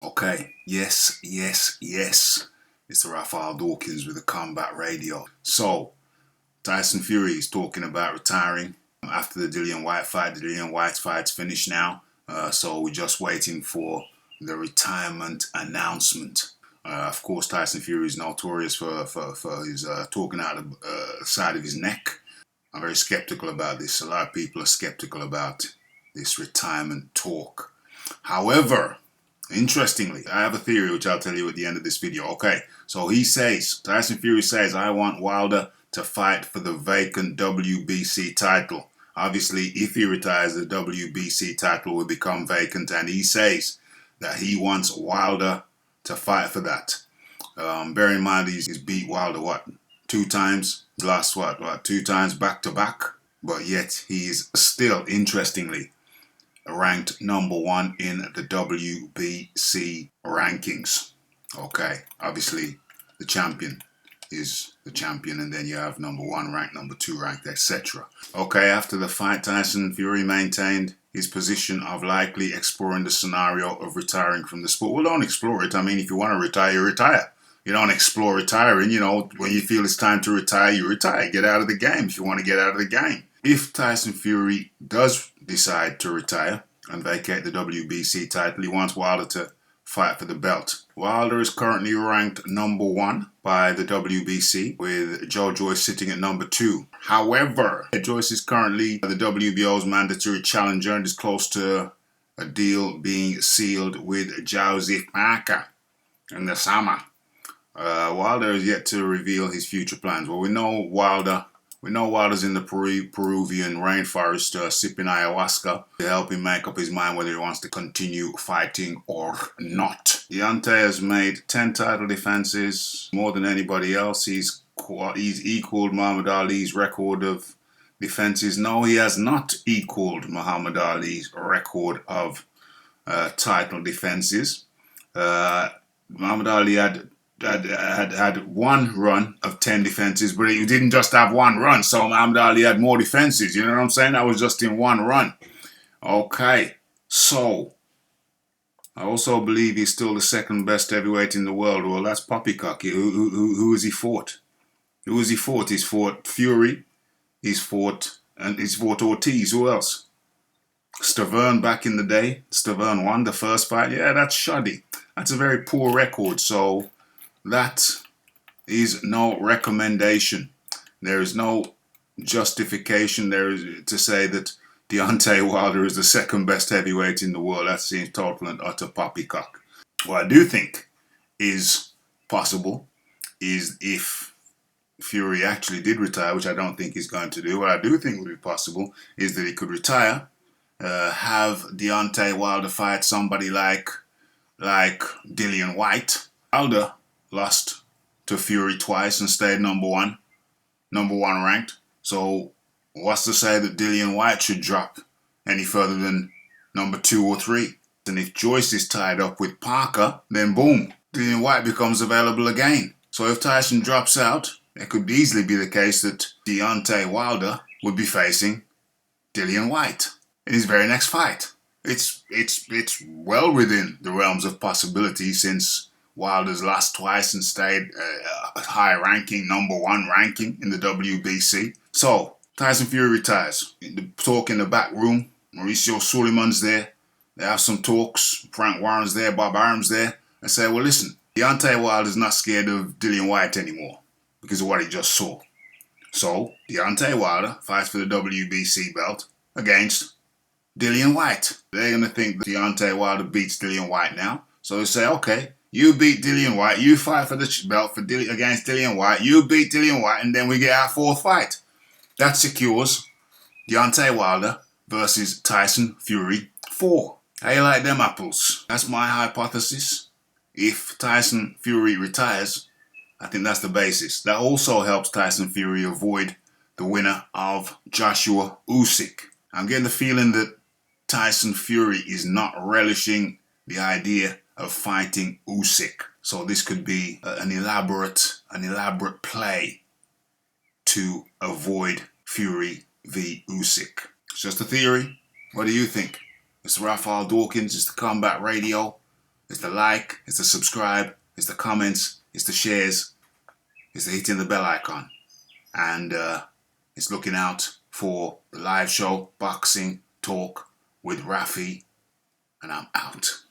Okay, yes. It's the Raphael Dawkins with the Combat Radio. So, Tyson Fury is talking about retiring after the Dillian White fight. The Dillian White fight's finished now. So we're just waiting for the retirement announcement. Of course, Tyson Fury is notorious for his talking out of the side of his neck. I'm very skeptical about this. A lot of people are skeptical about this retirement talk. However, interestingly, I have a theory which I'll tell you at the end of this video. Okay, so Tyson Fury says, I want Wilder to fight for the vacant WBC title. Obviously, if he retires, the WBC title will become vacant, and he says that he wants Wilder to fight for that. Bear in mind, he's beat Wilder, two times? Last, two times back to back? But yet, he is still, interestingly, ranked number one in the WBC rankings. Okay, obviously the champion is the champion, and then you have number one ranked, number two ranked, etc. Okay, after the fight, Tyson Fury maintained his position of likely exploring the scenario of retiring from the sport. Well, don't explore it. I mean, if you want to retire, you retire. You don't explore retiring. You know, when you feel it's time to retire, you retire. Get out of the game if you want to get out of the game. If Tyson Fury does decide to retire and vacate the WBC title, he wants Wilder to fight for the belt. Wilder is currently ranked number one by the WBC, with Joe Joyce sitting at number two. However, Joyce is currently the WBO's mandatory challenger and is close to a deal being sealed with Joseph Parker in the summer. Wilder is yet to reveal his future plans. Well, we know Wilder's in the Peruvian rainforest sipping ayahuasca to help him make up his mind whether he wants to continue fighting or not. Deontay has made 10 title defenses, more than anybody else. He's equaled Muhammad Ali's record of defenses. No, he has not equaled Muhammad Ali's record of title defenses. Muhammad Ali had one run of 10 defenses, but he didn't just have one run. So Muhammad Ali had more defenses. You know what I'm saying? That was just in one run. Okay, so I also believe he's still the second best heavyweight in the world. Well, that's poppycock. Who has he fought? Who has he fought? He's fought Fury. He's fought Ortiz. Who else? Stavern back in the day. Stavern won the first fight. Yeah, that's shoddy. That's a very poor record. So that is no recommendation. There is no justification there to say that Deontay Wilder is the second best heavyweight in the world. That seems total and utter poppycock. What I do think is possible is if Fury actually did retire, which I don't think he's going to do. What I do think would be possible is that he could retire, have Deontay Wilder fight somebody like Dillian White. Wilder lost to Fury twice and stayed number one ranked. So what's to say that Dillian White should drop any further than number 2 or 3? And if Joyce is tied up with Parker, then boom, Dillian White becomes available again. So if Tyson drops out, it could easily be the case that Deontay Wilder would be facing Dillian White in his very next fight. It's well within the realms of possibility, since Wilder's lost twice and stayed a high ranking, number one ranking in the WBC. So Tyson Fury retires. The talk in the back room, Mauricio Suleiman's there. They have some talks. Frank Warren's there, Bob Arum's there. They say, well, listen, Deontay Wilder's not scared of Dillian White anymore because of what he just saw. So Deontay Wilder fights for the WBC belt against Dillian White. They're going to think that Deontay Wilder beats Dillian White now. So they say, okay, you beat Dillian White, you fight for the belt against Dillian White, you beat Dillian White, and then we get our fourth fight. That secures Deontay Wilder versus Tyson Fury 4. How you like them apples? That's my hypothesis. If Tyson Fury retires, I think that's the basis. That also helps Tyson Fury avoid the winner of Joshua Usyk. I'm getting the feeling that Tyson Fury is not relishing the idea of fighting Usyk. So this could be an elaborate play to avoid Fury v Usyk. It's just a theory. What do you think? It's Raphael Dawkins. It's the Combat Radio. It's the like, it's the subscribe, it's the comments, it's the shares, it's the hitting the bell icon. And it's looking out for the live show, Boxing Talk with Rafi. And I'm out.